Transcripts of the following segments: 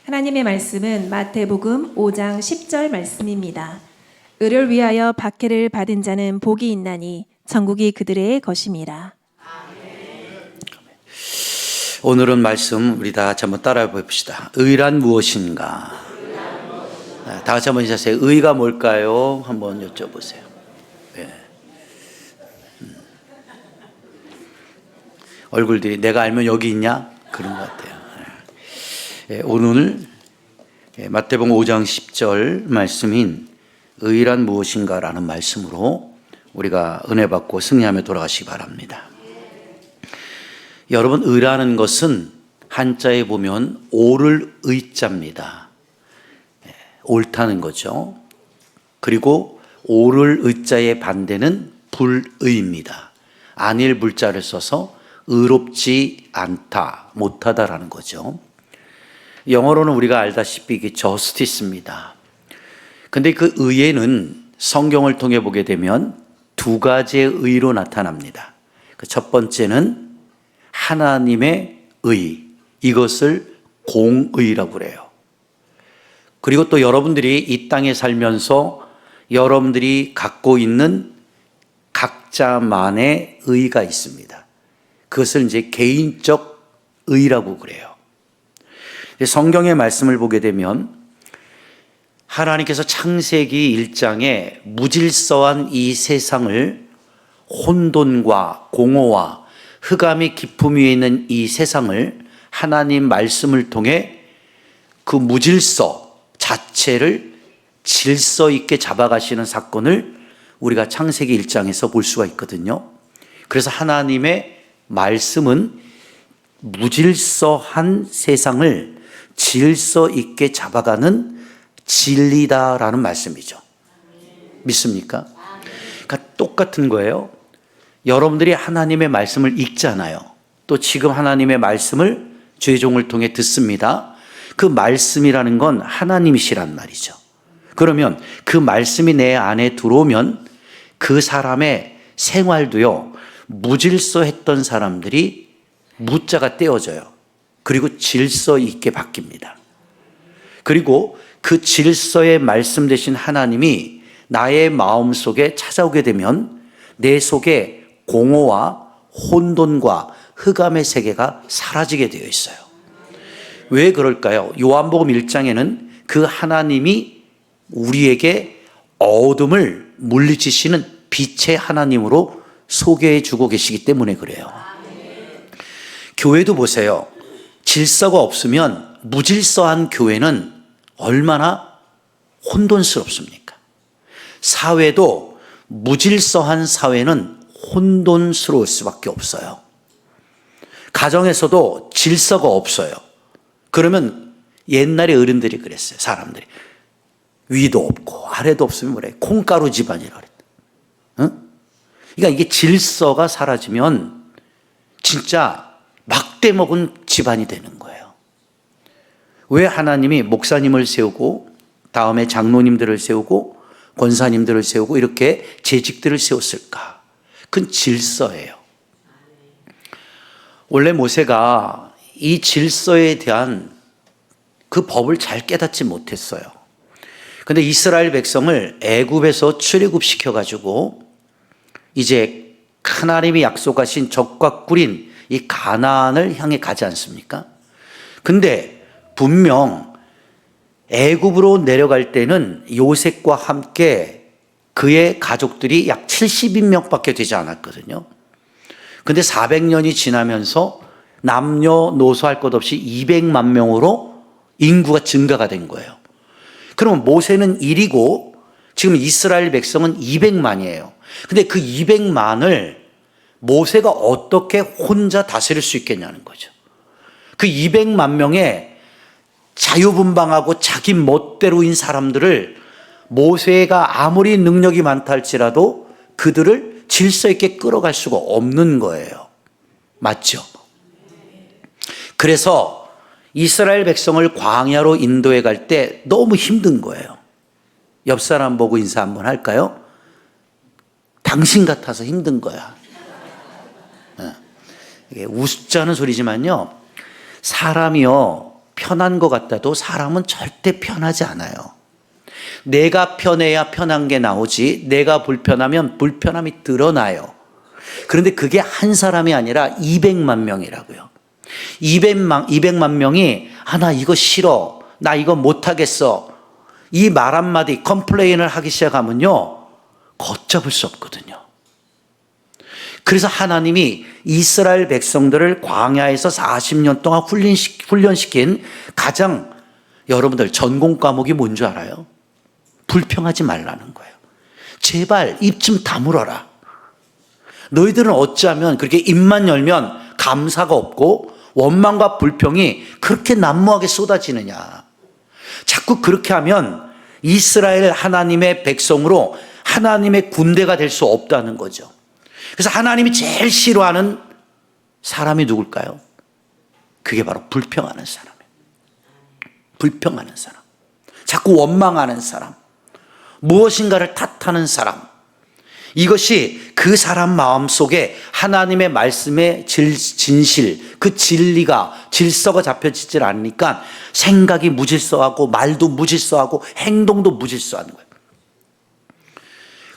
하나님의 말씀은 마태복음 5장 10절 말씀입니다. 의를 위하여 박해를 받은 자는 복이 있나니 천국이 그들의 것임이라. 오늘은 말씀 우리 다 같이 한번 따라해 봅시다. 의란 무엇인가? 다 같이 한번 자세히 의가 뭘까요? 한번 여쭤보세요. 네. 얼굴들이 내가 알면 여기 있냐? 그런 것 같아요. 네. 오늘 마태복음 5장 10절 말씀인 의란 무엇인가라는 말씀으로 우리가 은혜 받고 승리하며 돌아가시기 바랍니다. 여러분, 의라는 것은 한자에 보면 옳을 의자입니다. 옳다는 거죠. 그리고 옳을 의자의 반대는 불의입니다. 안일 불자를 써서 의롭지 않다, 못하다라는 거죠. 영어로는 우리가 알다시피 이게 justice입니다. 근데 그 의에는 성경을 통해 보게 되면 두 가지의 의로 나타납니다. 그 첫 번째는 하나님의 의, 이것을 공의라고 그래요. 그리고 또 여러분들이 이 땅에 살면서 여러분들이 갖고 있는 각자만의 의가 있습니다. 그것을 이제 개인적 의라고 그래요. 성경의 말씀을 보게 되면 하나님께서 창세기 1장에 무질서한 이 세상을 혼돈과 공허와 흑암이 깊음 위에 있는 이 세상을 하나님 말씀을 통해 그 무질서 자체를 질서 있게 잡아가시는 사건을 우리가 창세기 1장에서 볼 수가 있거든요. 그래서 하나님의 말씀은 무질서한 세상을 질서 있게 잡아가는 진리다라는 말씀이죠. 믿습니까? 그러니까 똑같은 거예요. 여러분들이 하나님의 말씀을 읽잖아요. 또 지금 하나님의 말씀을 주의 종을 통해 듣습니다. 그 말씀이라는 건 하나님이시란 말이죠. 그러면 그 말씀이 내 안에 들어오면 그 사람의 생활도요, 무질서했던 사람들이 무자가 떼어져요. 그리고 질서 있게 바뀝니다. 그리고 그 질서의 말씀 되신 하나님이 나의 마음 속에 찾아오게 되면 내 속에 공허와 혼돈과 흑암의 세계가 사라지게 되어 있어요. 왜 그럴까요? 요한복음 1장에는 그 하나님이 우리에게 어둠을 물리치시는 빛의 하나님으로 소개해 주고 계시기 때문에 그래요. 교회도 보세요. 질서가 없으면 무질서한 교회는 얼마나 혼돈스럽습니까? 사회도 무질서한 사회는 혼돈스러울 수밖에 없어요. 가정에서도 질서가 없어요. 그러면 옛날에 어른들이 그랬어요. 사람들이 위도 없고 아래도 없으면 뭐래? 콩가루 집안이라 그랬다. 응? 그러니까 이게 질서가 사라지면 진짜 막대 먹은 집안이 되는 거예요. 왜 하나님이 목사님을 세우고 다음에 장로님들을 세우고 권사님들을 세우고 이렇게 재직들을 세웠을까? 그건 질서예요. 원래 모세가 이 질서에 대한 그 법을 잘 깨닫지 못했어요. 그런데 이스라엘 백성을 애굽에서 출애굽시켜가지고 이제 하나님이 약속하신 적과 꿀인 이 가나안을 향해 가지 않습니까? 근데 분명 애굽으로 내려갈 때는 요셉과 함께 그의 가족들이 약 70인명밖에 되지 않았거든요. 근데 400년이 지나면서 남녀노소 할 것 없이 200만 명으로 인구가 증가가 된 거예요. 그러면 모세는 1이고 지금 이스라엘 백성은 200만이에요. 근데 그 200만을 모세가 어떻게 혼자 다스릴 수 있겠냐는 거죠. 그 200만 명의 자유분방하고 자기 멋대로인 사람들을 모세가 아무리 능력이 많다 할지라도 그들을 질서 있게 끌어갈 수가 없는 거예요. 맞죠? 그래서 이스라엘 백성을 광야로 인도해 갈 때 너무 힘든 거예요. 옆 사람 보고 인사 한번 할까요? 당신 같아서 힘든 거야. 이게 우습지 않은 소리지만요, 사람이요 편한 것 같아도 사람은 절대 편하지 않아요. 내가 편해야 편한 게 나오지 내가 불편하면 불편함이 드러나요. 그런데 그게 한 사람이 아니라 200만 명이라고요. 200만 명이 나 이거 싫어. 나 이거 못하겠어. 이 말 한마디 컴플레인을 하기 시작하면요. 걷잡을 수 없거든요. 그래서 하나님이 이스라엘 백성들을 광야에서 40년 동안 훈련시킨 가장 여러분들 전공 과목이 뭔지 알아요? 불평하지 말라는 거예요. 제발 입 좀 다물어라. 너희들은 어찌하면 그렇게 입만 열면 감사가 없고 원망과 불평이 그렇게 난무하게 쏟아지느냐. 자꾸 그렇게 하면 이스라엘 하나님의 백성으로 하나님의 군대가 될 수 없다는 거죠. 그래서 하나님이 제일 싫어하는 사람이 누굴까요? 그게 바로 불평하는 사람이에요. 불평하는 사람. 자꾸 원망하는 사람. 무엇인가를 탓하는 사람. 이것이 그 사람 마음속에 하나님의 말씀의 진실, 그 진리가 질서가 잡혀지질 않으니까 생각이 무질서하고 말도 무질서하고 행동도 무질서한 거예요.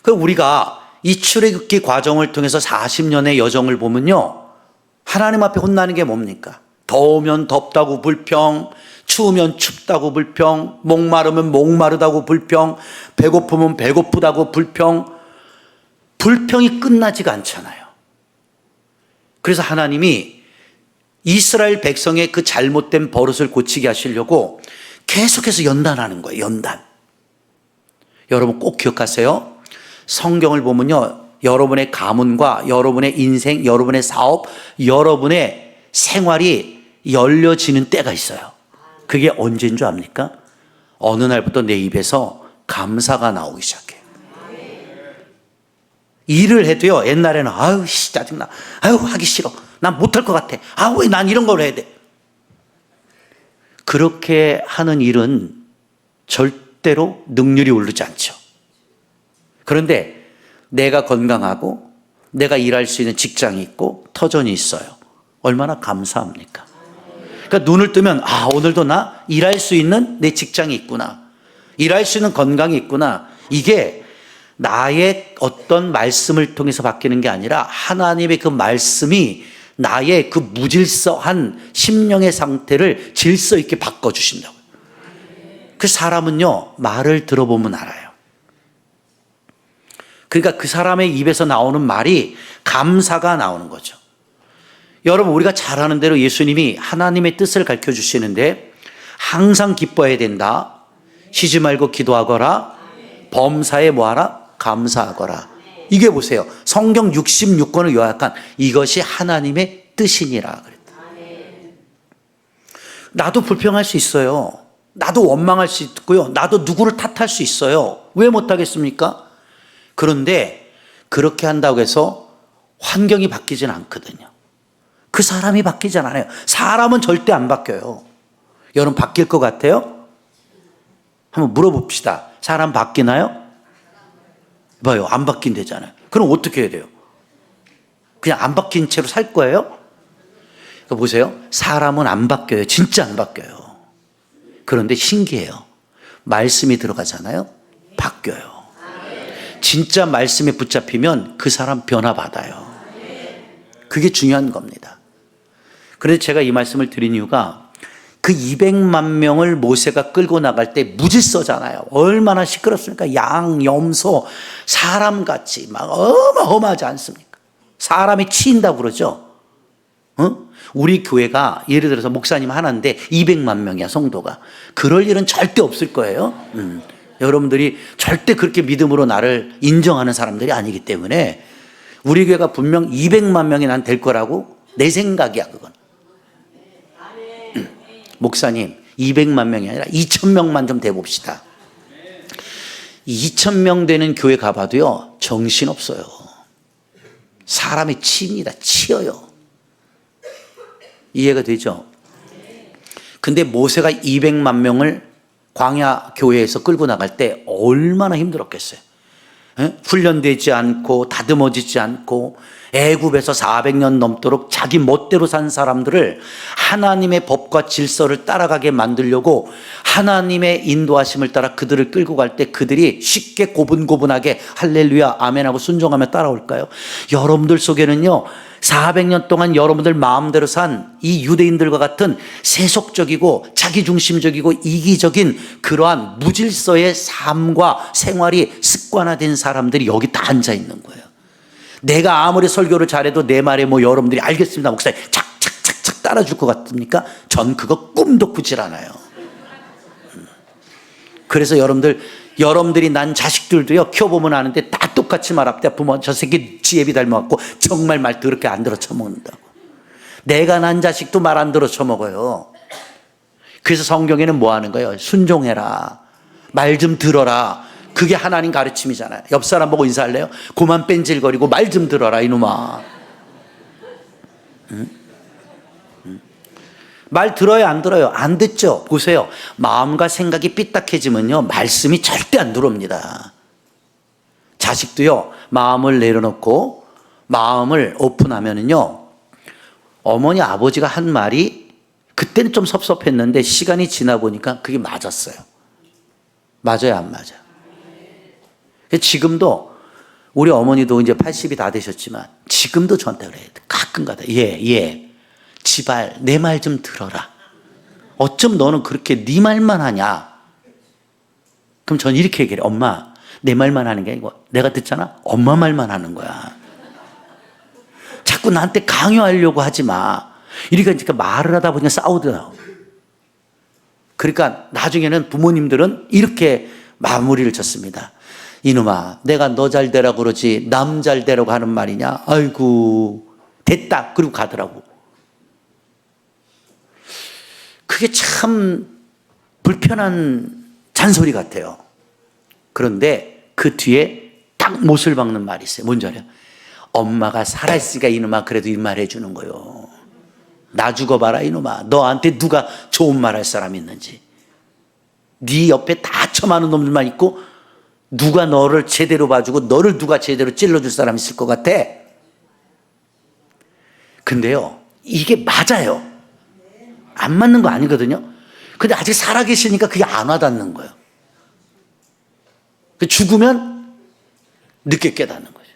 그럼 우리가 이 출애굽기 과정을 통해서 40년의 여정을 보면요. 하나님 앞에 혼나는 게 뭡니까? 더우면 덥다고 불평, 추우면 춥다고 불평, 목마르면 목마르다고 불평, 배고프면 배고프다고 불평. 불평이 끝나지가 않잖아요. 그래서 하나님이 이스라엘 백성의 그 잘못된 버릇을 고치게 하시려고 계속해서 연단하는 거예요. 연단. 여러분 꼭 기억하세요. 성경을 보면요. 여러분의 가문과 여러분의 인생, 여러분의 사업, 여러분의 생활이 열려지는 때가 있어요. 그게 언제인 줄 압니까? 어느 날부터 내 입에서 감사가 나오기 시작해요. 일을 해도요. 옛날에는 아유 짜증나. 아유 하기 싫어. 난 못할 것 같아. 아 왜 난 이런 걸 해야 돼. 그렇게 하는 일은 절대로 능률이 오르지 않죠. 그런데 내가 건강하고 내가 일할 수 있는 직장이 있고 터전이 있어요. 얼마나 감사합니까? 그러니까 눈을 뜨면 오늘도 나 일할 수 있는 내 직장이 있구나. 일할 수 있는 건강이 있구나. 이게 나의 어떤 말씀을 통해서 바뀌는 게 아니라 하나님의 그 말씀이 나의 그 무질서한 심령의 상태를 질서 있게 바꿔주신다고요. 그 사람은요, 말을 들어보면 알아요. 그러니까 그 사람의 입에서 나오는 말이 감사가 나오는 거죠. 여러분, 우리가 잘 아는 대로 예수님이 하나님의 뜻을 가르쳐 주시는데 항상 기뻐해야 된다. 쉬지 말고 기도하거라. 범사에 뭐하라? 감사하거라. 이게 보세요. 성경 66권을 요약한 이것이 하나님의 뜻이니라 그랬다. 나도 불평할 수 있어요. 나도 원망할 수 있고요. 나도 누구를 탓할 수 있어요. 왜 못하겠습니까? 그런데 그렇게 한다고 해서 환경이 바뀌진 않거든요. 그 사람이 바뀌진 않아요. 사람은 절대 안 바뀌어요. 여러분 바뀔 것 같아요? 한번 물어봅시다. 사람 바뀌나요? 봐요. 안 바뀐대잖아요. 그럼 어떻게 해야 돼요? 그냥 안 바뀐 채로 살 거예요? 그러니까 보세요. 사람은 안 바뀌어요. 진짜 안 바뀌어요. 그런데 신기해요. 말씀이 들어가잖아요. 바뀌어요. 진짜 말씀에 붙잡히면 그 사람 변화받아요. 그게 중요한 겁니다. 그래서 제가 이 말씀을 드린 이유가 그 200만 명을 모세가 끌고 나갈 때 무질서잖아요. 얼마나 시끄럽습니까? 양, 염소, 사람같이 막 어마어마하지 않습니까? 사람이 치인다고 그러죠. 우리 교회가 예를 들어서 목사님 하나인데 200만 명이야, 성도가. 그럴 일은 절대 없을 거예요. 여러분들이 절대 그렇게 믿음으로 나를 인정하는 사람들이 아니기 때문에 우리 교회가 분명 200만 명이 난 될 거라고 내 생각이야, 그건. 목사님, 200만 명이 아니라 2,000명만 좀 돼봅시다. 2,000명 되는 교회 가봐도요, 정신없어요. 사람이 치입니다. 치여요. 이해가 되죠? 근데 모세가 200만 명을 광야 교회에서 끌고 나갈 때 얼마나 힘들었겠어요. 훈련되지 않고 다듬어지지 않고 애굽에서 400년 넘도록 자기 멋대로 산 사람들을 하나님의 법과 질서를 따라가게 만들려고 하나님의 인도하심을 따라 그들을 끌고 갈 때 그들이 쉽게 고분고분하게 할렐루야 아멘하고 순종하며 따라올까요? 여러분들 속에는요 400년 동안 여러분들 마음대로 산 이 유대인들과 같은 세속적이고 자기중심적이고 이기적인 그러한 무질서의 삶과 생활이 습관화된 사람들이 여기 다 앉아 있는 거예요. 내가 아무리 설교를 잘해도 내 말에 뭐 여러분들이 알겠습니다 목사님 착착착착 따라줄 것 같습니까? 전 그거 꿈도 꾸질 않아요. 그래서 여러분들이 난 자식들도요 키워보면 아는데 다 똑같이 말합니다. 부모 저 새끼 지혜비 닮아갖고 정말 말 더럽게 안 들어 처먹는다고. 내가 난 자식도 말 안 들어 처먹어요. 그래서 성경에는 뭐 하는 거예요? 순종해라, 말 좀 들어라. 그게 하나님 가르침이잖아요. 옆 사람 보고 인사할래요? 그만 뺀질거리고 말 좀 들어라 이놈아. 말 들어요 안 들어요? 안 듣죠. 보세요. 마음과 생각이 삐딱해지면요 말씀이 절대 안 들어옵니다. 자식도요 마음을 내려놓고 마음을 오픈하면은요 어머니 아버지가 한 말이 그때는 좀 섭섭했는데 시간이 지나 보니까 그게 맞았어요. 맞아요 안 맞아요? 지금도 우리 어머니도 이제 80이 다 되셨지만 지금도 저한테 그래요. 가끔가다 예 지발 내 말 좀 들어라. 어쩜 너는 그렇게 네 말만 하냐? 그럼 전 이렇게 얘기해요. 엄마 내 말만 하는 게 아니고 내가 듣잖아 엄마 말만 하는 거야. 자꾸 나한테 강요하려고 하지 마. 이러니까 말을 하다 보니까 싸우더라고. 그러니까 나중에는 부모님들은 이렇게 마무리를 쳤습니다. 이놈아 내가 너 잘 되라고 그러지 남 잘 되라고 하는 말이냐? 아이고 됐다 그리고 가더라고. 그게 참 불편한 잔소리 같아요. 그런데 그 뒤에 딱 못을 박는 말이 있어요. 뭔지 알아요? 엄마가 살아있으니까 이놈아 그래도 이 말 해주는 거요. 나 죽어봐라 이놈아. 너한테 누가 좋은 말 할 사람이 있는지. 네 옆에 다 처맞는 놈들만 있고 누가 너를 제대로 봐주고 너를 누가 제대로 찔러줄 사람 있을 것 같아? 근데요 이게 맞아요. 안 맞는 거 아니거든요. 근데 아직 살아계시니까 그게 안 와닿는 거예요. 죽으면 늦게 깨닫는 거죠.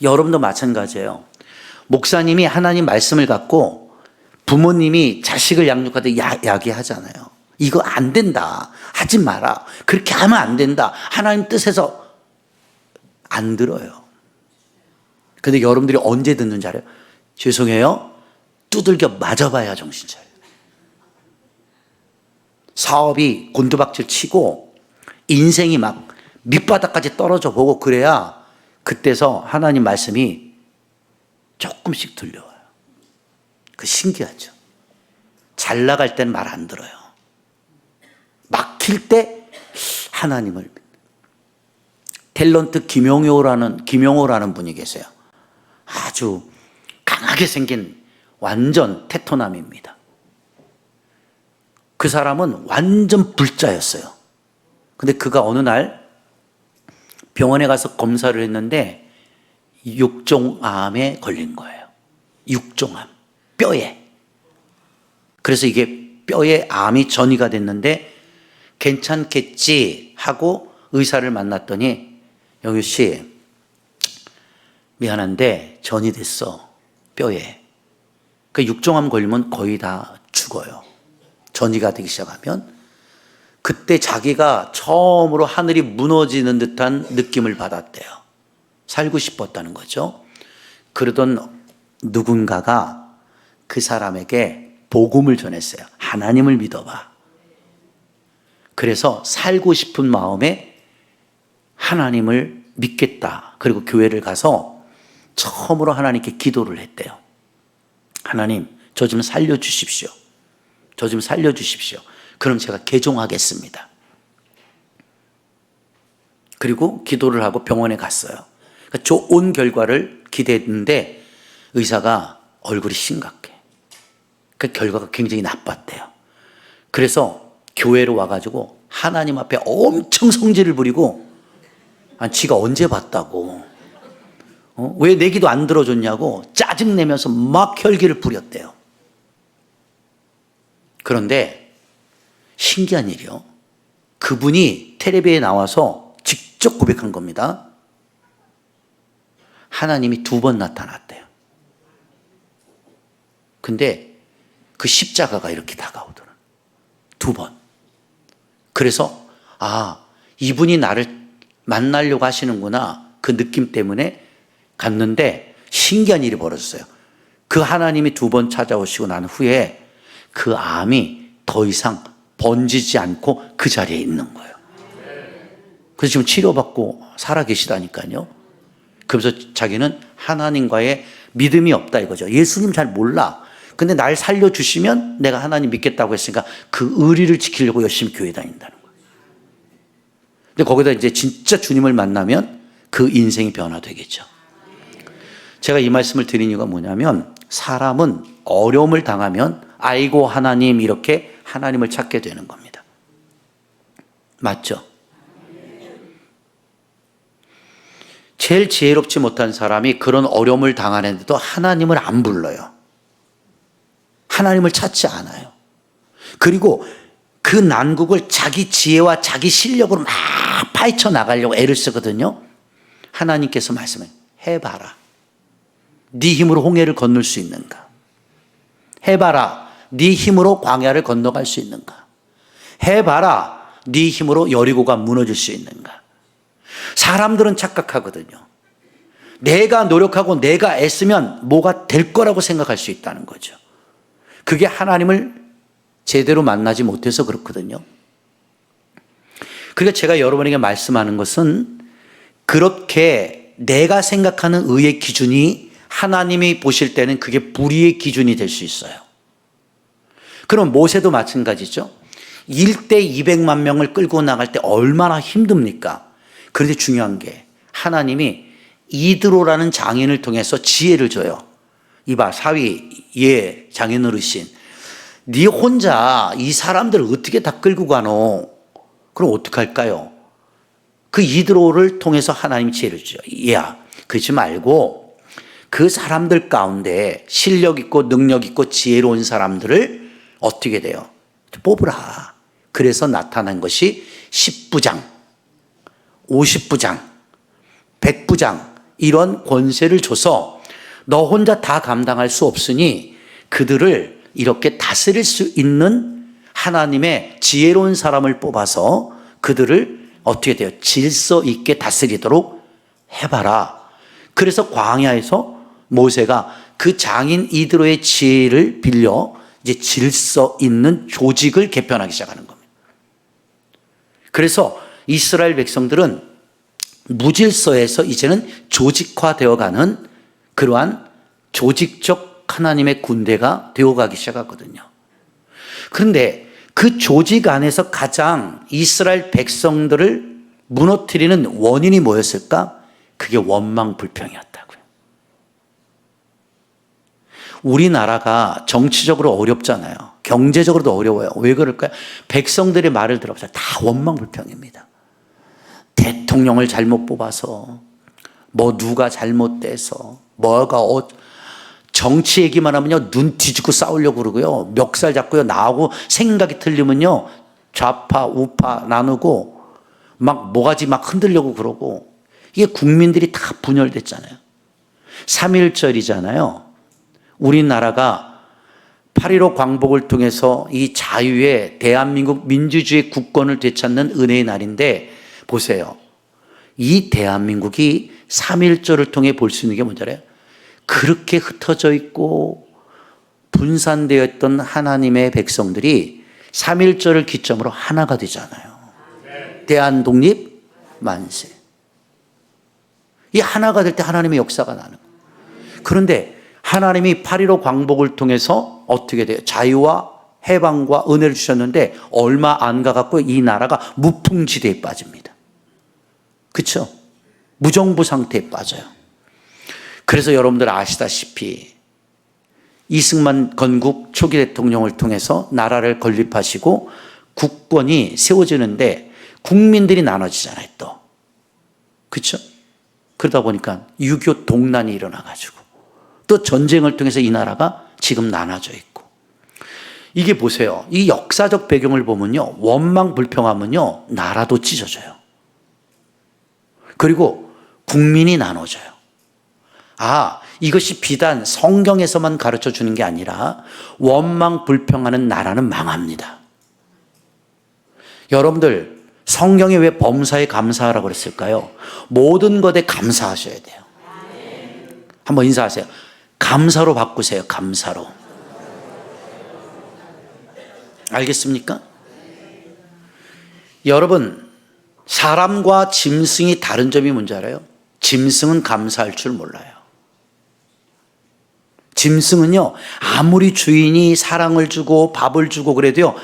여러분도 마찬가지예요. 목사님이 하나님 말씀을 갖고 부모님이 자식을 양육하듯 야기하잖아요. 이거 안 된다. 하지 마라. 그렇게 하면 안 된다. 하나님 뜻에서 안 들어요. 근데 여러분들이 언제 듣는 줄 알아요? 죄송해요. 두들겨 맞아봐야 정신 차려요. 사업이 곤두박질 치고 인생이 막 밑바닥까지 떨어져 보고 그래야 그때서 하나님 말씀이 조금씩 들려와요. 그 신기하죠. 잘 나갈 땐 말 안 들어요. 막힐 때 하나님을. 탤런트 김용호라는 분이 계세요. 아주 강하게 생긴 완전 테토남입니다. 그 사람은 완전 불자였어요. 근데 그가 어느 날 병원에 가서 검사를 했는데 육종암에 걸린 거예요. 육종암, 뼈에. 그래서 이게 뼈에 암이 전이가 됐는데 괜찮겠지 하고 의사를 만났더니 영유 씨 미안한데 전이 됐어 뼈에. 그 육종암 걸리면 거의 다 죽어요. 전이가 되기 시작하면. 그때 자기가 처음으로 하늘이 무너지는 듯한 느낌을 받았대요. 살고 싶었다는 거죠. 그러던 누군가가 그 사람에게 복음을 전했어요. 하나님을 믿어봐. 그래서 살고 싶은 마음에 하나님을 믿겠다. 그리고 교회를 가서 처음으로 하나님께 기도를 했대요. 하나님, 저 좀 살려주십시오. 저 좀 살려주십시오. 그럼 제가 개종하겠습니다. 그리고 기도를 하고 병원에 갔어요. 그러니까 좋은 결과를 기대했는데 의사가 얼굴이 심각해. 그 결과가 굉장히 나빴대요. 그래서 교회로 와가지고 하나님 앞에 엄청 성질을 부리고 아니, 지가 언제 봤다고. 왜 내 기도 안 들어줬냐고 짜증내면서 막 혈기를 부렸대요. 그런데 신기한 일이요. 그분이 텔레비에 나와서 직접 고백한 겁니다. 하나님이 2번 나타났대요. 근데 그 십자가가 이렇게 다가오더라. 2번. 그래서 이분이 나를 만나려고 하시는구나. 그 느낌 때문에 갔는데 신기한 일이 벌어졌어요. 그 하나님이 2번 찾아오시고 난 후에 그 암이 더 이상 번지지 않고 그 자리에 있는 거예요. 그래서 지금 치료받고 살아계시다니까요. 그래서 자기는 하나님과의 믿음이 없다 이거죠. 예수님 잘 몰라. 근데 날 살려주시면 내가 하나님 믿겠다고 했으니까 그 의리를 지키려고 열심히 교회 다닌다는 거예요. 근데 거기다 이제 진짜 주님을 만나면 그 인생이 변화되겠죠. 제가 이 말씀을 드린 이유가 뭐냐면 사람은 어려움을 당하면 아이고 하나님 이렇게 하나님을 찾게 되는 겁니다. 맞죠? 제일 지혜롭지 못한 사람이 그런 어려움을 당하는데도 하나님을 안 불러요. 하나님을 찾지 않아요. 그리고 그 난국을 자기 지혜와 자기 실력으로 막 파헤쳐 나가려고 애를 쓰거든요. 하나님께서 말씀해 해봐라. 네 힘으로 홍해를 건널 수 있는가? 해봐라. 네 힘으로 광야를 건너갈 수 있는가? 해봐라. 네 힘으로 여리고가 무너질 수 있는가? 사람들은 착각하거든요. 내가 노력하고 내가 애쓰면 뭐가 될 거라고 생각할 수 있다는 거죠. 그게 하나님을 제대로 만나지 못해서 그렇거든요. 그러니까 제가 여러분에게 말씀하는 것은 그렇게 내가 생각하는 의의 기준이 하나님이 보실 때는 그게 불의의 기준이 될 수 있어요. 그럼 모세도 마찬가지죠. 1대 200만 명을 끌고 나갈 때 얼마나 힘듭니까? 그런데 중요한 게 하나님이 이드로라는 장인을 통해서 지혜를 줘요. 이봐 사위 얘 장인 어르신 네 혼자 이 사람들을 어떻게 다 끌고 가노? 그럼 어떡할까요? 그 이드로를 통해서 하나님이 지혜를 주죠. 얘야 그러지 말고 그 사람들 가운데 실력 있고 능력 있고 지혜로운 사람들을 어떻게 돼요? 뽑으라. 그래서 나타난 것이 10부장 50부장, 100부장 이런 권세를 줘서 너 혼자 다 감당할 수 없으니 그들을 이렇게 다스릴 수 있는 하나님의 지혜로운 사람을 뽑아서 그들을 어떻게 돼요? 질서 있게 다스리도록 해봐라. 그래서 광야에서 모세가 그 장인 이드로의 지혜를 빌려 이제 질서 있는 조직을 개편하기 시작하는 겁니다. 그래서 이스라엘 백성들은 무질서에서 이제는 조직화되어가는 그러한 조직적 하나님의 군대가 되어가기 시작하거든요. 그런데 그 조직 안에서 가장 이스라엘 백성들을 무너뜨리는 원인이 뭐였을까? 그게 원망 불평이었다고요. 우리나라가 정치적으로 어렵잖아요. 경제적으로도 어려워요. 왜 그럴까요? 백성들의 말을 들어보세요. 다 원망 불평입니다. 대통령을 잘못 뽑아서 뭐 누가 잘못돼서 뭐가 정치 얘기만 하면요 눈 뒤집고 싸우려고 그러고요 멱살 잡고요 나하고 생각이 틀리면요 좌파 우파 나누고 막 모가지 막 흔들려고 그러고 이게 국민들이 다 분열됐잖아요. 3.1절이잖아요. 우리나라가 8.15 광복을 통해서 이 자유의 대한민국 민주주의 국권을 되찾는 은혜의 날인데 보세요. 이 대한민국이 3.1절을 통해 볼 수 있는 게 뭔지 알아요? 그렇게 흩어져 있고 분산되어 있던 하나님의 백성들이 3.1절을 기점으로 하나가 되잖아요. 대한독립 만세. 이 하나가 될 때 하나님의 역사가 나는 거예요. 그런데 하나님이 8.15 광복을 통해서 어떻게 돼요? 자유와 해방과 은혜를 주셨는데 얼마 안 가갖고 이 나라가 무풍지대에 빠집니다. 그렇죠? 무정부 상태에 빠져요. 그래서 여러분들 아시다시피 이승만 건국 초기 대통령을 통해서 나라를 건립하시고 국권이 세워지는데 국민들이 나눠지잖아요. 또 그렇죠? 그러다 보니까 6.25 동란이 일어나가지고 또 전쟁을 통해서 이 나라가 지금 나눠져 있고, 이게 보세요. 이 역사적 배경을 보면요, 원망 불평하면요 나라도 찢어져요. 그리고 국민이 나눠져요. 아, 이것이 비단 성경에서만 가르쳐 주는 게 아니라 원망 불평하는 나라는 망합니다. 여러분들, 성경에 왜 범사에 감사하라고 그랬을까요? 모든 것에 감사하셔야 돼요. 한번 인사하세요. 감사로 바꾸세요. 감사로. 알겠습니까? 여러분, 사람과 짐승이 다른 점이 뭔지 알아요? 짐승은 감사할 줄 몰라요. 짐승은요, 아무리 주인이 사랑을 주고 밥을 주고 그래도요,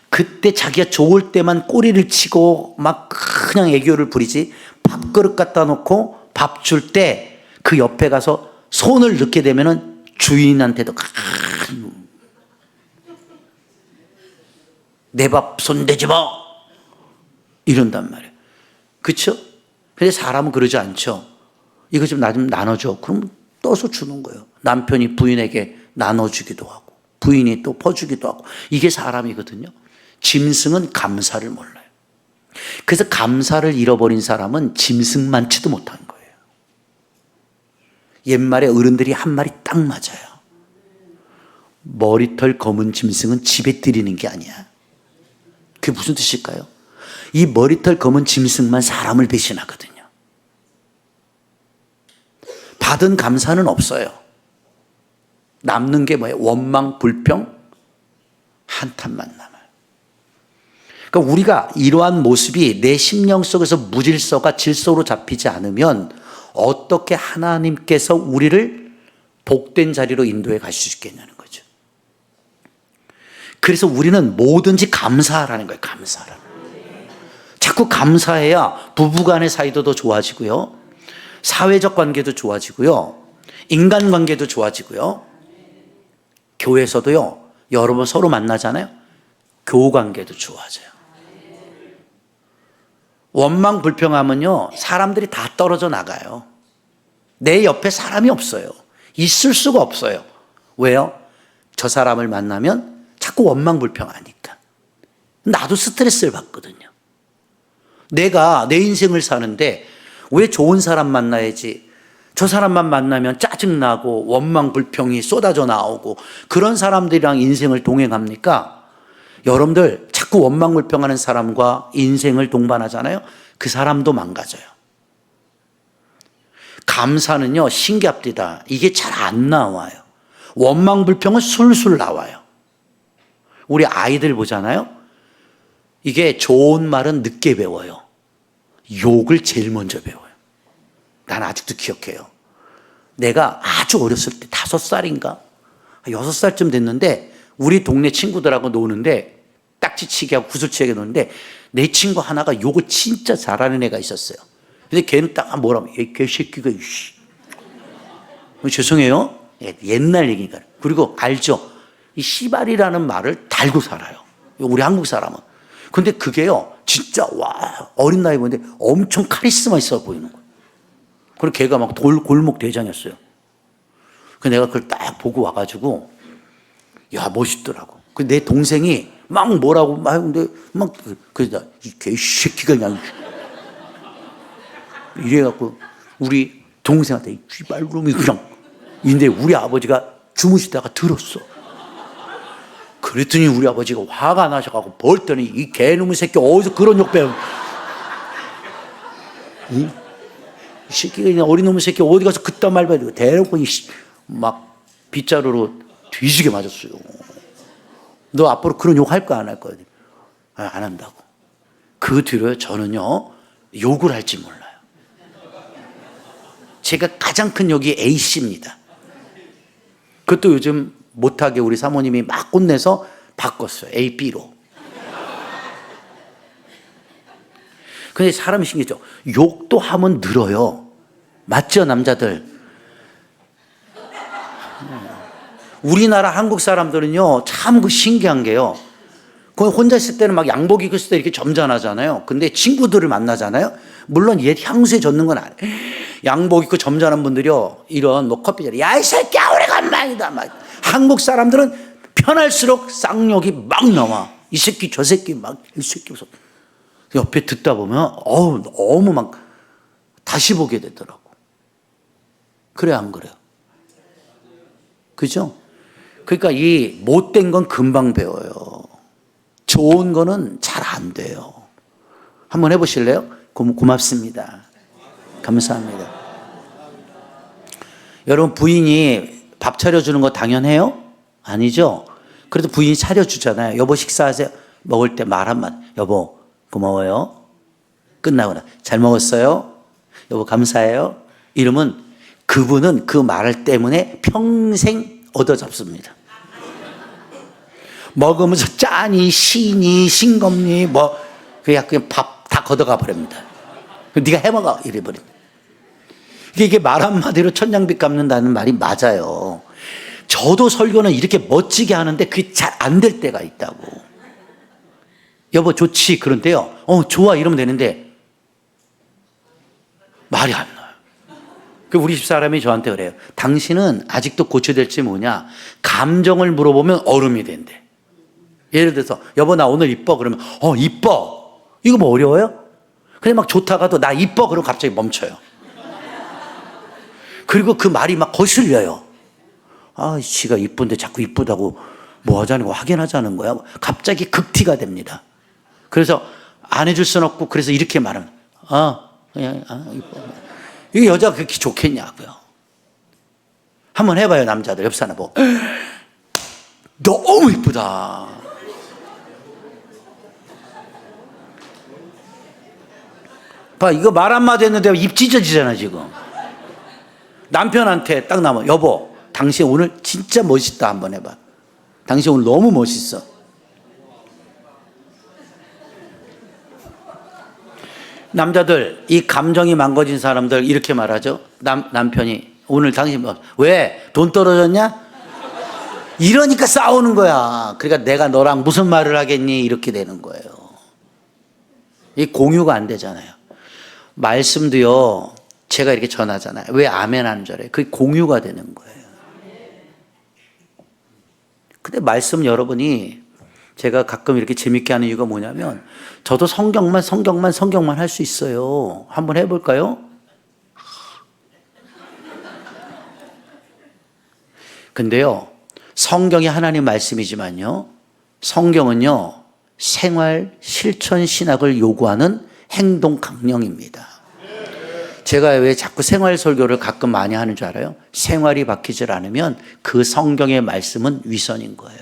그때 자기가 좋을 때만 꼬리를 치고 막 그냥 애교를 부리지, 밥그릇 갖다 놓고 밥 줄 때 그 옆에 가서 손을 넣게 되면은 주인한테도 내 밥 손대지 마 이런단 말이에요. 그렇죠? 근데 사람은 그러지 않죠. 이거 좀 나 좀 나눠줘. 그럼 떠서 주는 거예요. 남편이 부인에게 나눠주기도 하고 부인이 또 퍼주기도 하고. 이게 사람이거든요. 짐승은 감사를 몰라요. 그래서 감사를 잃어버린 사람은 짐승만치도 못한 거예요. 옛말에 어른들이 한 말이 딱 맞아요. 머리털 검은 짐승은 집에 들이는 게 아니야. 그게 무슨 뜻일까요? 이 머리털 검은 짐승만 사람을 배신하거든요. 받은 감사는 없어요. 남는 게 뭐예요? 원망, 불평, 한탄만 남아요. 그러니까 우리가 이러한 모습이 내 심령 속에서 무질서가 질서로 잡히지 않으면 어떻게 하나님께서 우리를 복된 자리로 인도해 가실 수 있겠냐는 거죠. 그래서 우리는 뭐든지 감사하라는 거예요. 감사하라는 거예요. 자꾸 감사해야 부부간의 사이도 더 좋아지고요, 사회적 관계도 좋아지고요, 인간관계도 좋아지고요, 교회에서도요, 여러분 서로 만나잖아요, 교우관계도 좋아져요. 원망 불평하면요 사람들이 다 떨어져 나가요. 내 옆에 사람이 없어요. 있을 수가 없어요. 왜요? 저 사람을 만나면 자꾸 원망 불평하니까. 나도 스트레스를 받거든요. 내가 내 인생을 사는데 왜 좋은 사람 만나야지, 저 사람만 만나면 짜증나고 원망 불평이 쏟아져 나오고 그런 사람들이랑 인생을 동행합니까? 여러분들 자꾸 원망 불평하는 사람과 인생을 동반하잖아요. 그 사람도 망가져요. 감사는요 신기합니다. 이게 잘 안 나와요. 원망 불평은 술술 나와요. 우리 아이들 보잖아요. 이게 좋은 말은 늦게 배워요. 욕을 제일 먼저 배워요. 난 아직도 기억해요. 내가 아주 어렸을 때 5살인가 6살쯤 됐는데 우리 동네 친구들하고 노는데 딱지치기 하고 구슬치기 노는데 내 친구 하나가 욕을 진짜 잘하는 애가 있었어요. 근데 걔는 딱 뭐라고, 이 개새끼가 이씨. 죄송해요. 옛날 얘기니까. 그리고 알죠? 이 씨발이라는 말을 달고 살아요. 우리 한국 사람은. 근데 그게요, 진짜 와 어린 나이 보는데 엄청 카리스마 있어 보이는 거예요. 그리고 걔가 막 골목 대장이었어요. 그래서 내가 그걸 딱 보고 와가지고 야 멋있더라고. 그 내 동생이 막 뭐라고 막 하는데 막 그러다 이 개새끼가 그냥 이래갖고 우리 동생한테 이 쥐발놈이 그냥. 근데 우리 아버지가 주무시다가 들었어. 그랬더니 우리 아버지가 화가 나셔가지고 벌더니 이 개놈의 새끼 어디서 그런 욕 배워? 이 새끼가 그냥 어린 놈의 새끼 어디 가서 그딴 말 배워? 대놓고 막 빗자루로 뒤지게 맞았어요. 너 앞으로 그런 욕 할 거야 안 할 거야? 안 한다고. 그 뒤로 저는요 욕을 할지 몰라요. 제가 가장 큰 욕이 A씨입니다. 그것도 요즘 못하게 우리 사모님이 막 혼내서 바꿨어요. A, B로. 근데 사람이 신기하죠. 욕도 하면 늘어요. 맞죠, 남자들? 우리나라 한국 사람들은요, 참 그 신기한 게요. 거기 혼자 있을 때는 막 양복 입었을 때 이렇게 점잖하잖아요. 근데 친구들을 만나잖아요. 물론 옛 향수에 젖는 건 아니에요. 양복 입고 점잖은 분들이요, 이런 뭐 커피 자리, 야, 이 새끼야, 오래간만이다. 막. 한국 사람들은 편할수록 쌍욕이 막 나와. 이 새끼, 저 새끼, 막, 이 새끼. 옆에 듣다 보면, 너무 막 다시 보게 되더라고. 그래, 안 그래요? 그죠? 그러니까 이 못된 건 금방 배워요. 좋은 거는 잘 안 돼요. 한번 해보실래요? 고맙습니다. 감사합니다. 여러분, 부인이 밥 차려주는 거 당연해요? 아니죠? 그래도 부인이 차려주잖아요. 여보 식사하세요. 먹을 때 말 한마디. 여보 고마워요. 끝나거나 잘 먹었어요. 여보 감사해요. 이러면 그분은 그 말 때문에 평생 얻어 잡습니다. 먹으면서 짜니 시니 싱겁니 뭐 그냥 밥 다 걷어가 버립니다. 네가 해먹어 이래 버립니다. 이게 말 한마디로 천냥빚 갚는다는 말이 맞아요. 저도 설교는 이렇게 멋지게 하는데 그게 잘 안 될 때가 있다고. 여보 좋지 그런데요. 좋아 이러면 되는데 말이 안 나요. 우리 집사람이 저한테 그래요. 당신은 아직도 고쳐될지 뭐냐. 감정을 물어보면 얼음이 된대. 예를 들어서 여보 나 오늘 이뻐 그러면 이뻐. 이거 뭐 어려워요? 그냥 막 좋다가도 나 이뻐 그러면 갑자기 멈춰요. 그리고 그 말이 막 거슬려요. 지가 이쁜데 자꾸 이쁘다고 뭐 하자는 거 확인하자는 거야. 갑자기 극티가 됩니다. 그래서 안 해줄 수는 없고 그래서 이렇게 말하면 그냥 이뻐. 이게 여자가 그렇게 좋겠냐고요. 한번 해봐요 남자들 옆 사람 보고 너무 이쁘다. 봐 이거 말 한마디 했는데 입 찢어지잖아 지금. 남편한테 딱 나면 여보 당신 오늘 진짜 멋있다 한번 해봐. 당신 오늘 너무 멋있어. 남자들 이 감정이 망가진 사람들 이렇게 말하죠. 남편이 오늘 당신 왜 돈 떨어졌냐? 이러니까 싸우는 거야. 그러니까 내가 너랑 무슨 말을 하겠니? 이렇게 되는 거예요. 이 공유가 안 되잖아요. 말씀도요 제가 이렇게 전하잖아요. 왜 아멘 하는 줄 알아요? 그게 공유가 되는 거예요. 근데 말씀 여러분이 제가 가끔 이렇게 재밌게 하는 이유가 뭐냐면 저도 성경만 할 수 있어요. 한번 해볼까요? 근데요 성경이 하나님 말씀이지만요 성경은요 생활 실천 신학을 요구하는 행동 강령입니다. 제가 왜 자꾸 생활 설교를 가끔 많이 하는 줄 알아요? 생활이 바뀌질 않으면 그 성경의 말씀은 위선인 거예요.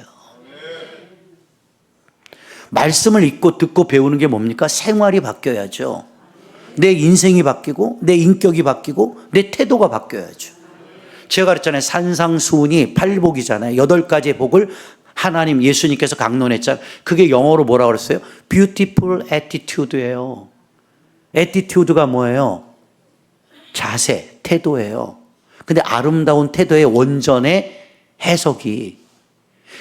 말씀을 읽고 듣고 배우는 게 뭡니까? 생활이 바뀌어야죠. 내 인생이 바뀌고 내 인격이 바뀌고 내 태도가 바뀌어야죠. 제가 그랬잖아요. 산상수훈이 8복이잖아요. 8가지의 복을 하나님 예수님께서 강론했잖아요. 그게 영어로 뭐라고 그랬어요? Beautiful attitude예요. attitude가 뭐예요? 자세, 태도예요. 근데 아름다운 태도의 원전의 해석이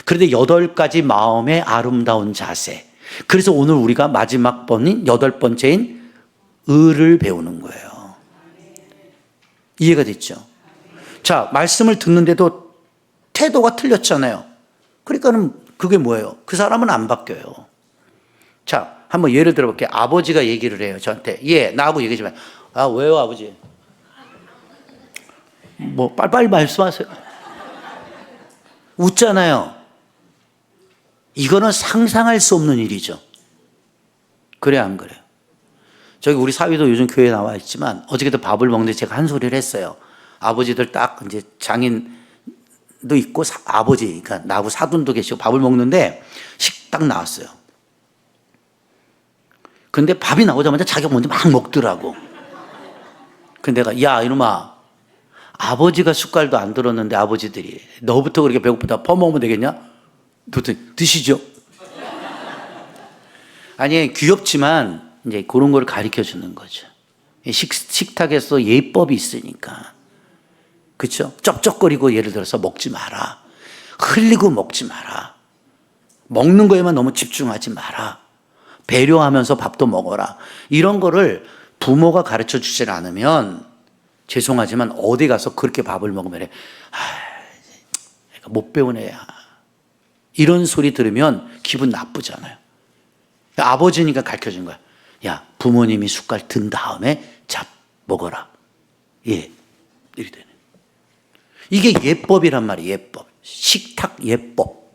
그런데 8가지 마음의 아름다운 자세. 그래서 오늘 우리가 마지막 번인 8번째인 의를 배우는 거예요. 이해가 됐죠? 자, 말씀을 듣는데도 태도가 틀렸잖아요. 그러니까는 그게 뭐예요? 그 사람은 안 바뀌어요. 자, 한번 예를 들어볼게요. 아버지가 얘기를 해요. 저한테. 나하고 얘기 좀 해. 왜요, 아버지? 뭐, 빨리빨리 말씀하세요. 웃잖아요. 이거는 상상할 수 없는 일이죠. 그래, 안 그래요? 저기 우리 사위도 요즘 교회에 나와 있지만 어저께도 밥을 먹는데 제가 한 소리를 했어요. 아버지들 딱 이제 장인도 있고 아버지, 그러니까 나하고 사돈도 계시고 밥을 먹는데 식당 나왔어요. 근데 밥이 나오자마자 자기가 먼저 막 먹더라고. 근데 내가 야 이놈아 아버지가 숟갈도 안 들었는데 아버지들이 너부터 그렇게 배고프다 퍼먹으면 되겠냐? 드시죠. 아니 귀엽지만 이제 그런 걸 가르쳐 주는 거죠. 식탁에서 예법이 있으니까. 그렇죠? 쩝쩝거리고 예를 들어서 먹지 마라. 흘리고 먹지 마라. 먹는 거에만 너무 집중하지 마라. 배려하면서 밥도 먹어라. 이런 거를 부모가 가르쳐 주질 않으면 죄송하지만 어디 가서 그렇게 밥을 먹으면 애가 못 배운 애야. 이런 소리 들으면 기분 나쁘잖아요. 아버지니까 가르쳐준 거야. 야, 부모님이 숟갈 든 다음에 자, 먹어라. 예. 이리 되네. 이게 예법이란 말이에요. 예법. 식탁 예법.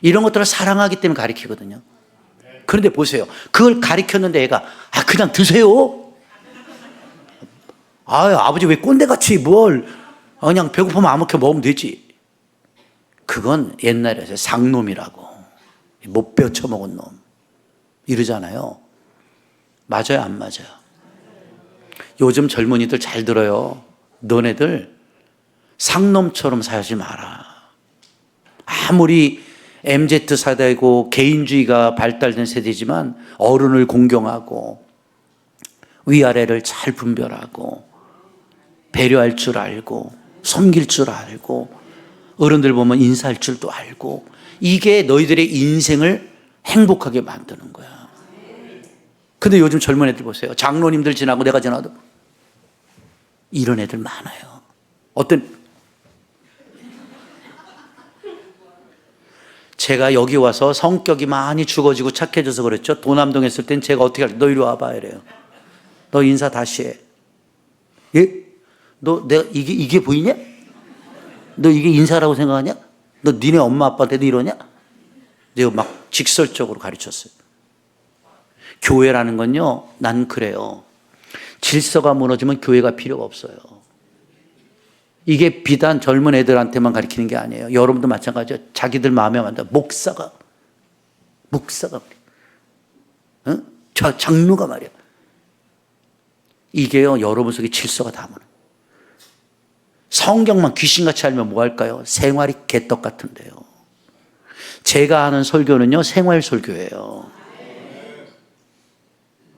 이런 것들을 사랑하기 때문에 가르치거든요. 그런데 보세요. 그걸 가르쳤는데 애가 그냥 드세요. 아버지 왜 꼰대같이 뭘 그냥 배고프면 아무렇게 먹으면 되지. 그건 옛날에 상놈이라고. 못 배워 처먹은 놈. 이러잖아요. 맞아요, 안 맞아요? 요즘 젊은이들 잘 들어요. 너네들 상놈처럼 살지 마라. 아무리 MZ 세대고 개인주의가 발달된 세대지만 어른을 공경하고 위아래를 잘 분별하고 배려할 줄 알고 섬길 줄 알고 어른들 보면 인사할 줄도 알고 이게 너희들의 인생을 행복하게 만드는 거야. 근데 요즘 젊은 애들 보세요. 장로님들 지나고 내가 지나도 이런 애들 많아요. 제가 여기 와서 성격이 많이 죽어지고 착해져서 그랬죠. 도남동 했을 땐 제가 어떻게 할래? 너 이리 와봐 이래요. 너 인사 다시 해. 예? 너 내가 이게 보이냐? 너 이게 인사라고 생각하냐? 너 니네 엄마 아빠한테도 이러냐? 내가 막 직설적으로 가르쳤어요. 교회라는 건요, 난 그래요. 질서가 무너지면 교회가 필요가 없어요. 이게 비단 젊은 애들한테만 가르치는 게 아니에요. 여러분도 마찬가지예요. 자기들 마음에 맞는 목사가 응? 저 장로가 말이야. 이게요, 여러분 속에 질서가 다 무너져요. 성경만 귀신같이 알면 뭐 할까요? 생활이 개떡 같은데요. 제가 하는 설교는요, 생활 설교예요.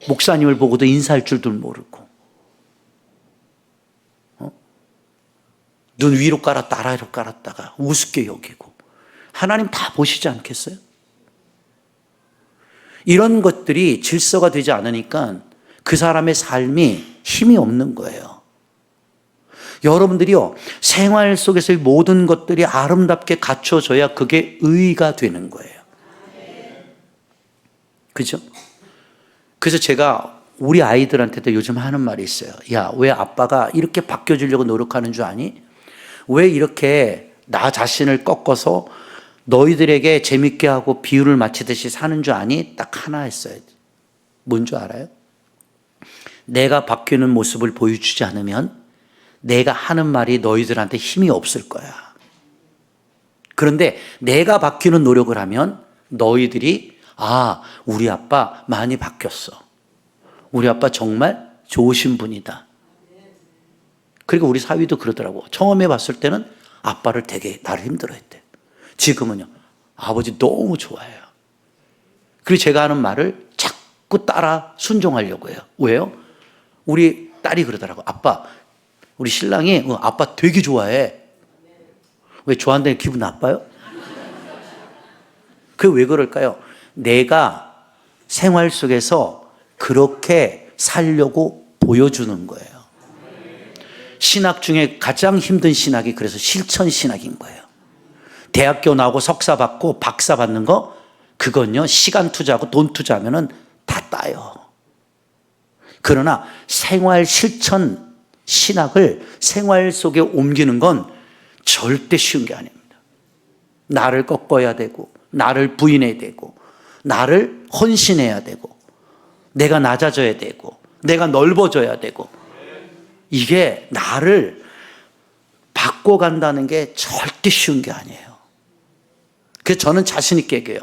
목사님을 보고도 인사할 줄도 모르고 눈 위로 깔았다 아래로 깔았다가 우습게 여기고 하나님 다 보시지 않겠어요? 이런 것들이 질서가 되지 않으니까 그 사람의 삶이 힘이 없는 거예요. 여러분들이요, 생활 속에서의 모든 것들이 아름답게 갖춰져야 그게 의가 되는 거예요. 그죠? 그래서 제가 우리 아이들한테도 요즘 하는 말이 있어요. 야, 왜 아빠가 이렇게 바뀌어주려고 노력하는 줄 아니? 왜 이렇게 나 자신을 꺾어서 너희들에게 재밌게 하고 비유를 맞추듯이 사는 줄 아니? 딱 하나 했어요. 뭔 줄 알아요? 내가 바뀌는 모습을 보여주지 않으면 내가 하는 말이 너희들한테 힘이 없을 거야. 그런데 내가 바뀌는 노력을 하면 너희들이 우리 아빠 많이 바뀌었어. 우리 아빠 정말 좋으신 분이다. 그리고 우리 사위도 그러더라고. 처음에 봤을 때는 아빠를 되게 나를 힘들어했대. 지금은요, 아버지 너무 좋아해요. 그리고 제가 하는 말을 자꾸 따라 순종하려고 해요. 왜요? 우리 딸이 그러더라고. 아빠, 우리 신랑이 아빠 되게 좋아해. 왜 좋아한다니 기분 나빠요? 그게 왜 그럴까요? 내가 생활 속에서 그렇게 살려고 보여주는 거예요. 신학 중에 가장 힘든 신학이 그래서 실천 신학인 거예요. 대학교 나오고 석사 받고 박사 받는 거, 그건요, 시간 투자하고 돈 투자하면은 다 따요. 그러나 생활 실천 신학을 생활 속에 옮기는 건 절대 쉬운 게 아닙니다. 나를 꺾어야 되고, 나를 부인해야 되고, 나를 헌신해야 되고, 내가 낮아져야 되고, 내가 넓어져야 되고, 이게 나를 바꿔간다는 게 절대 쉬운 게 아니에요. 그래서 저는 자신 있게 얘기해요.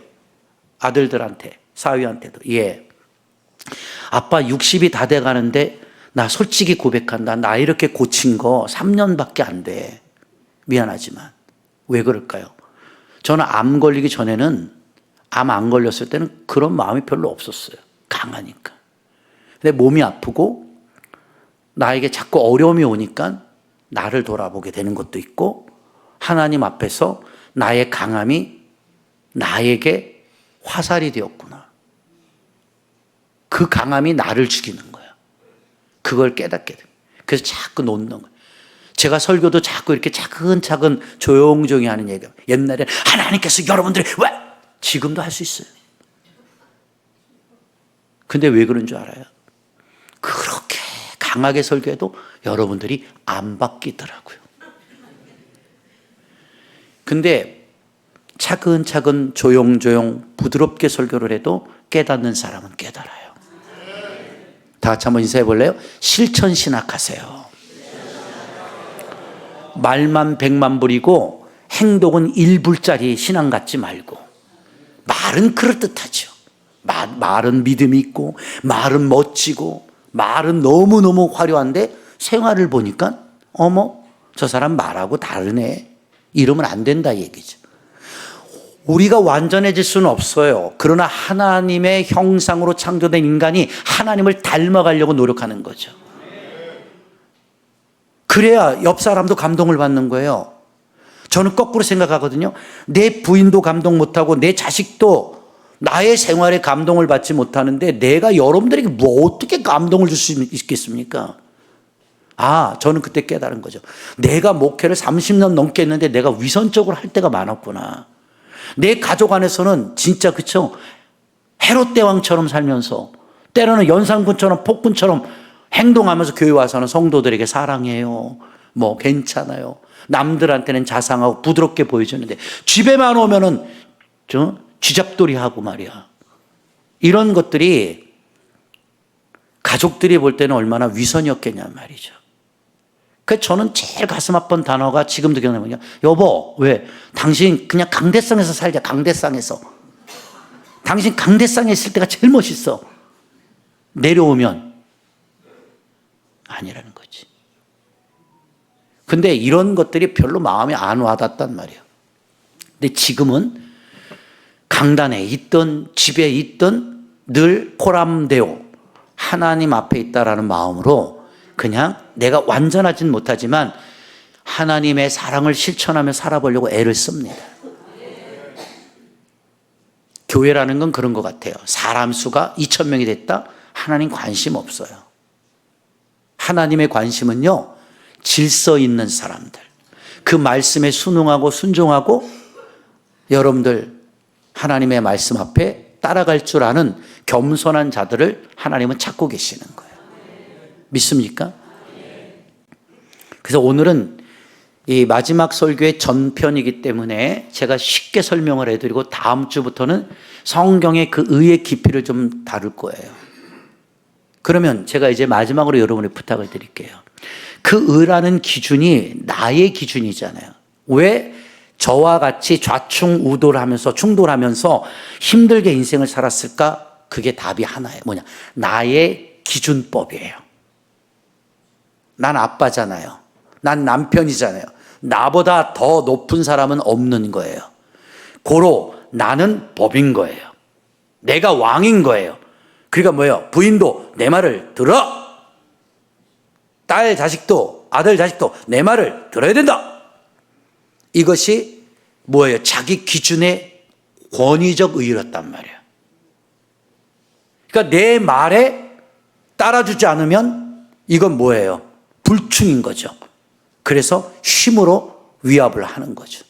아들들한테, 사위한테도. 아빠 60이 다 돼가는데 나 솔직히 고백한다. 나 이렇게 고친 거 3년밖에 안 돼. 미안하지만. 왜 그럴까요? 저는 암 걸리기 전에는, 암 안 걸렸을 때는 그런 마음이 별로 없었어요. 강하니까. 근데 몸이 아프고 나에게 자꾸 어려움이 오니까 나를 돌아보게 되는 것도 있고, 하나님 앞에서 나의 강함이 나에게 화살이 되었구나. 그 강함이 나를 죽이는 거야. 그걸 깨닫게 됩니다. 그래서 자꾸 놓는 거예요. 제가 설교도 자꾸 이렇게 차근차근 조용조용히 하는 얘기예요. 옛날에 하나님께서 여러분들이 왜? 지금도 할 수 있어요. 근데 왜 그런 줄 알아요? 그렇게 강하게 설교해도 여러분들이 안 바뀌더라고요. 근데 차근차근 조용조용 부드럽게 설교를 해도 깨닫는 사람은 깨달아요. 다 같이 한번 인사해 볼래요? 실천 신학하세요. 말만 100만 불이고 행동은 1불짜리 신앙 갖지 말고. 말은 그럴듯하죠. 말은 믿음이 있고 말은 멋지고 말은 너무너무 화려한데 생활을 보니까 어머 저 사람 말하고 다르네. 이러면 안 된다 얘기죠. 우리가 완전해질 수는 없어요. 그러나 하나님의 형상으로 창조된 인간이 하나님을 닮아가려고 노력하는 거죠. 그래야 옆 사람도 감동을 받는 거예요. 저는 거꾸로 생각하거든요. 내 부인도 감동 못하고 내 자식도 나의 생활에 감동을 받지 못하는데 내가 여러분들에게 뭐 어떻게 감동을 줄 수 있겠습니까? 저는 그때 깨달은 거죠. 내가 목회를 30년 넘게 했는데 내가 위선적으로 할 때가 많았구나. 내 가족 안에서는 진짜 그쵸? 헤롯 대왕처럼 살면서 때로는 연산군처럼 폭군처럼 행동하면서 교회 와서는 성도들에게 사랑해요. 뭐 괜찮아요. 남들한테는 자상하고 부드럽게 보여주는데 집에만 오면은 쥐잡돌이 하고 말이야. 이런 것들이 가족들이 볼 때는 얼마나 위선이었겠냐 말이죠. 그래서 저는 제일 가슴 아픈 단어가 지금도 기억나거든요. 여보, 왜? 당신 그냥 강대상에서 살자. 강대상에서. 당신 강대상에 있을 때가 제일 멋있어. 내려오면 아니라는 거지. 근데 이런 것들이 별로 마음에 안 와닿단 말이에요. 근데 지금은 강단에 있든 집에 있든 늘 코람데오 하나님 앞에 있다라는 마음으로 그냥 내가 완전하진 못하지만 하나님의 사랑을 실천하며 살아보려고 애를 씁니다. 교회라는 건 그런 것 같아요. 사람 수가 2,000명이 됐다? 하나님 관심 없어요. 하나님의 관심은요, 질서 있는 사람들. 그 말씀에 순응하고 순종하고 여러분들 하나님의 말씀 앞에 따라갈 줄 아는 겸손한 자들을 하나님은 찾고 계시는 거예요. 믿습니까? 그래서 오늘은 이 마지막 설교의 전편이기 때문에 제가 쉽게 설명을 해드리고 다음 주부터는 성경의 그 의의 깊이를 좀 다룰 거예요. 그러면 제가 이제 마지막으로 여러분의 부탁을 드릴게요. 그 의라는 기준이 나의 기준이잖아요. 왜 저와 같이 좌충우돌하면서 충돌하면서 힘들게 인생을 살았을까? 그게 답이 하나예요. 뭐냐? 나의 기준법이에요. 난 아빠잖아요. 난 남편이잖아요. 나보다 더 높은 사람은 없는 거예요. 고로 나는 법인 거예요. 내가 왕인 거예요. 그러니까 뭐예요? 부인도 내 말을 들어. 딸 자식도 아들 자식도 내 말을 들어야 된다. 이것이 뭐예요? 자기 기준의 권위적 의였단 말이에요. 그러니까 내 말에 따라주지 않으면 이건 뭐예요? 불충인 거죠. 그래서 힘으로 위압을 하는 거죠.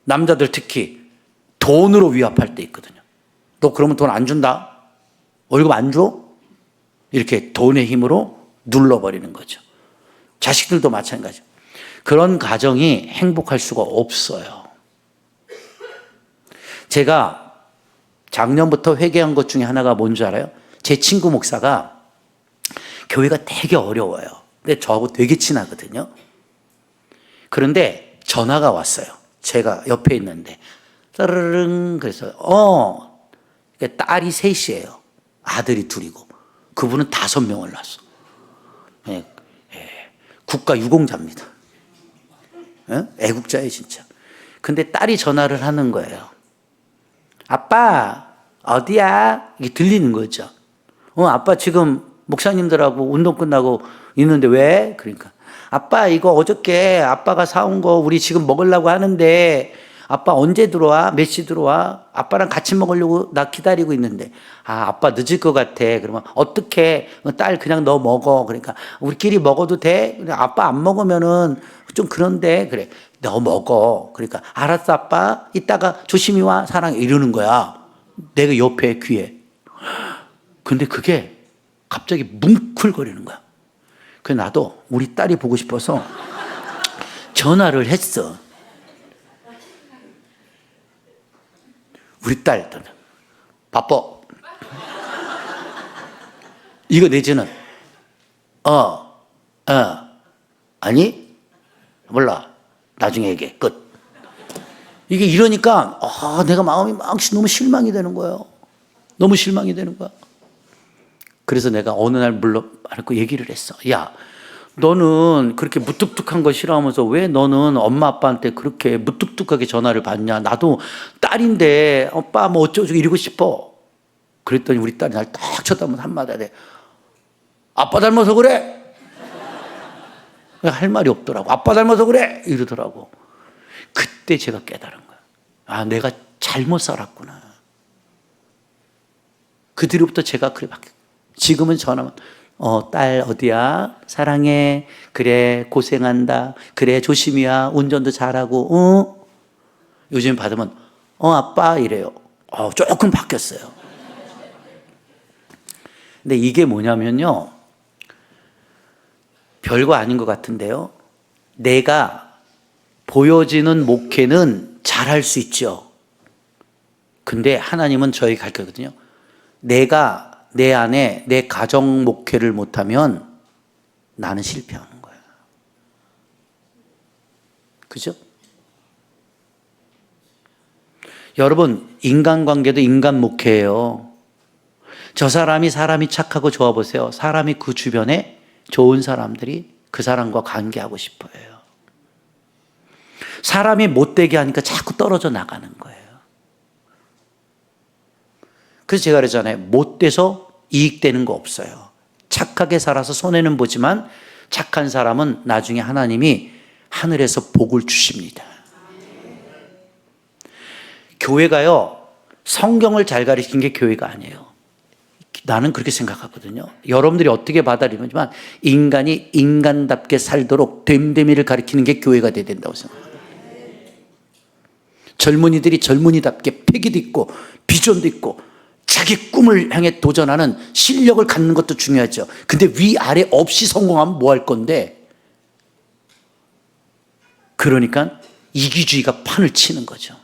남자들 특히 돈으로 위압할 때 있거든요. 너 그러면 돈 안 준다? 월급 안 줘? 이렇게 돈의 힘으로 눌러버리는 거죠. 자식들도 마찬가지죠. 그런 가정이 행복할 수가 없어요. 제가 작년부터 회개한 것 중에 하나가 뭔지 알아요? 제 친구 목사가 교회가 되게 어려워요. 근데 저하고 되게 친하거든요. 그런데 전화가 왔어요. 제가 옆에 있는데 따르릉 그래서 딸이 셋이에요. 아들이 둘이고 그분은 5명을 낳았어. 국가 유공자입니다. 애국자예요 진짜. 근데 딸이 전화를 하는 거예요. 아빠 어디야? 이게 들리는 거죠. 아빠 지금 목사님들하고 운동 끝나고 있는데 왜? 그러니까 아빠 이거 어저께 아빠가 사온 거 우리 지금 먹으려고 하는데 아빠 언제 들어와? 몇 시 들어와? 아빠랑 같이 먹으려고 나 기다리고 있는데. 아, 아빠 늦을 것 같아. 그러면 어떡해? 딸 그냥 너 먹어. 그러니까 우리끼리 먹어도 돼? 근데 아빠 안 먹으면은 좀 그런데. 그래. 너 먹어. 그러니까 알았어 아빠. 이따가 조심히 와. 사랑해. 이러는 거야. 내가 옆에 귀에. 근데 그게 갑자기 뭉클거리는 거야. 그래서 나도 우리 딸이 보고 싶어서 전화를 했어. 우리 딸 바빠. 이거 내지는 아니 몰라 나중에 얘기해 끝. 이게 이러니까 내가 마음이 막 너무 실망이 되는 거예요. 너무 실망이 되는 거야. 그래서 내가 어느 날 물러나고 얘기를 했어. 야, 너는 그렇게 무뚝뚝한 거 싫어하면서 왜 너는 엄마 아빠한테 그렇게 무뚝뚝하게 전화를 받냐. 나도 딸인데 오빠 뭐 어쩌고 이러고 싶어. 그랬더니 우리 딸이 날 딱 쳐다보면서 한마디 하래. 아빠 닮아서 그래. 할 말이 없더라고. 아빠 닮아서 그래 이러더라고. 그때 제가 깨달은 거야. 아, 내가 잘못 살았구나. 그 뒤로부터 제가 그래 바뀌었어요. 지금은 전화만 딸 어디야? 사랑해. 그래 고생한다. 그래 조심히 와. 운전도 잘하고. 요즘 받으면 아빠 이래요. 조금 바뀌었어요. 근데 이게 뭐냐면요. 별거 아닌 것 같은데요. 내가 보여지는 목회는 잘할 수 있죠. 근데 하나님은 저에게 가르쳤거든요. 내가 내 안에 내 가정 목회를 못하면 나는 실패하는 거야. 그죠? 여러분, 인간관계도 인간 목회예요. 저 사람이 착하고 좋아 보세요. 사람이 그 주변에 좋은 사람들이 그 사람과 관계하고 싶어해요. 사람이 못되게 하니까 자꾸 떨어져 나가는 거예요. 그래서 제가 그러잖아요. 못돼서 이익되는 거 없어요. 착하게 살아서 손해는 보지만 착한 사람은 나중에 하나님이 하늘에서 복을 주십니다. 교회가요, 성경을 잘 가르친 게 교회가 아니에요. 나는 그렇게 생각하거든요. 여러분들이 어떻게 받아들이지만 인간이 인간답게 살도록 됨됨이를 가르치는 게 교회가 돼야 된다고 생각합니다. 젊은이들이 젊은이답게 패기도 있고 비전도 있고 자기 꿈을 향해 도전하는 실력을 갖는 것도 중요하죠. 근데 위아래 없이 성공하면 뭐 할 건데? 그러니까 이기주의가 판을 치는 거죠.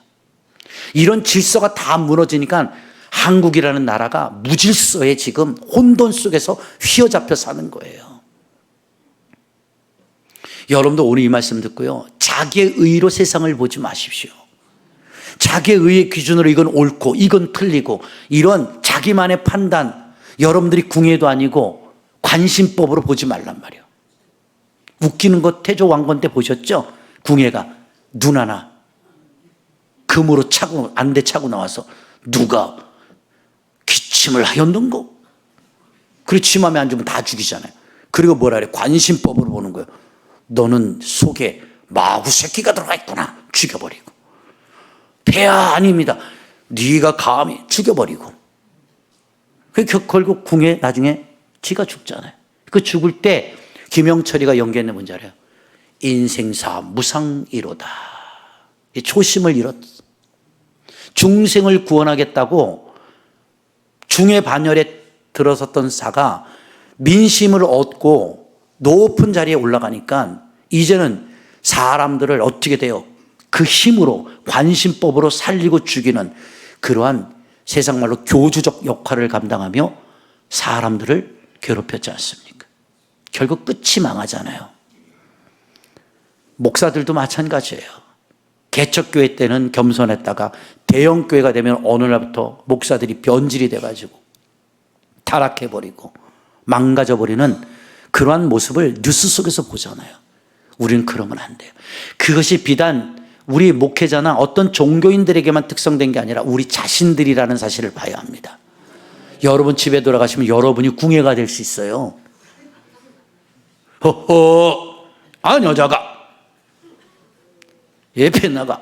이런 질서가 다 무너지니까 한국이라는 나라가 무질서에 지금 혼돈 속에서 휘어잡혀 사는 거예요. 여러분도 오늘 이 말씀 듣고요. 자기의 의로 세상을 보지 마십시오. 자기의 의의 기준으로 이건 옳고 이건 틀리고 이런 자기만의 판단, 여러분들이 궁예도 아니고 관심법으로 보지 말란 말이에요. 웃기는 거 태조 왕건 때 보셨죠? 궁예가 눈 하나 금으로 차고 안대 차고 나와서 누가 기침을 하였는고? 그리고 침함에 앉으면 다 죽이잖아요. 그리고 뭐라 그래? 관심법으로 보는 거예요. 너는 속에 마구 새끼가 들어가 있구나. 죽여버리고. 폐하 아닙니다. 네가 감히 죽여버리고. 결국 궁에 나중에 지가 죽잖아요. 그 죽을 때 김영철이가 연기했는 뭔지 알아요? 인생사 무상이로다. 초심을 잃었어. 중생을 구원하겠다고 중의 반열에 들어섰던 사가 민심을 얻고 높은 자리에 올라가니까 이제는 사람들을 어떻게 돼요? 그 힘으로 관심법으로 살리고 죽이는 그러한 세상 말로 교주적 역할을 감당하며 사람들을 괴롭혔지 않습니까? 결국 끝이 망하잖아요. 목사들도 마찬가지예요. 개척교회 때는 겸손했다가 대형교회가 되면 어느 날부터 목사들이 변질이 돼가지고 타락해버리고 망가져버리는 그러한 모습을 뉴스 속에서 보잖아요. 우리는 그러면 안 돼요. 그것이 비단 우리 목회자나 어떤 종교인들에게만 특성된 게 아니라 우리 자신들이라는 사실을 봐야 합니다. 여러분 집에 돌아가시면 여러분이 궁예가 될 수 있어요. 허허, 여자가 예배 나가.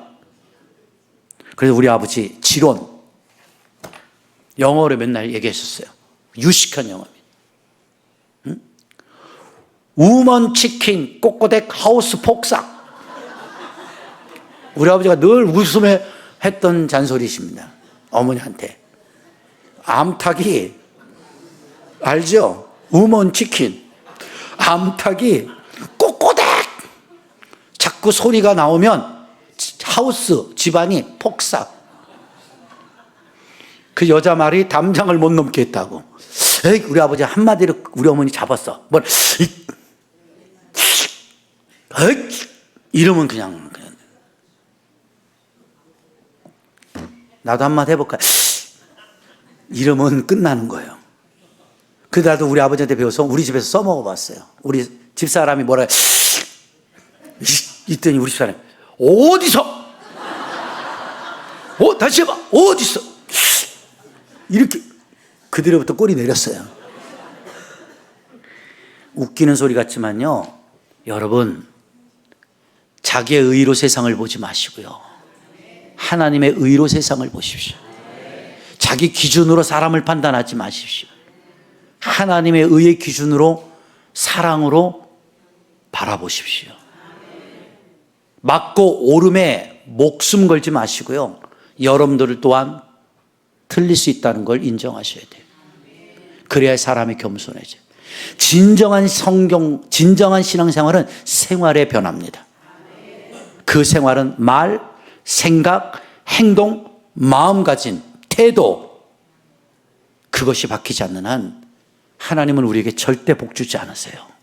그래서 우리 아버지 지론, 영어로 맨날 얘기했었어요. 유식한 영어입니다. 응? 우먼 치킨, 꼬꼬댁 하우스 폭삭. 우리 아버지가 늘 웃음에 했던 잔소리십니다. 어머니한테. 암탉이, 알죠? 우먼 치킨. 암탉이 꼬꼬댁! 자꾸 소리가 나오면 하우스, 집안이 폭삭. 그 여자 말이 담장을 못 넘게 했다고. 에이, 우리 아버지 한마디로 우리 어머니 잡았어. 에이, 이러면 그냥 나도 한마디 해볼까? 이러면 끝나는 거예요. 그 나도 우리 아버지한테 배워서 우리 집에서 써먹어봤어요. 우리 집사람이 뭐라 이랬더니 우리 집사람이 어디서? 다시 해봐. 어디서? 이렇게 그대로부터 꼬리 내렸어요. 웃기는 소리 같지만요, 여러분, 자기의 의로 세상을 보지 마시고요, 하나님의 의로 세상을 보십시오. 자기 기준으로 사람을 판단하지 마십시오. 하나님의 의의 기준으로, 사랑으로 바라보십시오. 맞고 오름에 목숨 걸지 마시고요, 여러분들 또한 틀릴 수 있다는 걸 인정하셔야 돼요. 그래야 사람이 겸손해져요. 진정한 진정한 신앙생활은 생활의 변화입니다. 그 생활은 말, 생각, 행동, 마음가짐, 태도, 그것이 바뀌지 않는 한 하나님은 우리에게 절대 복 주지 않으세요.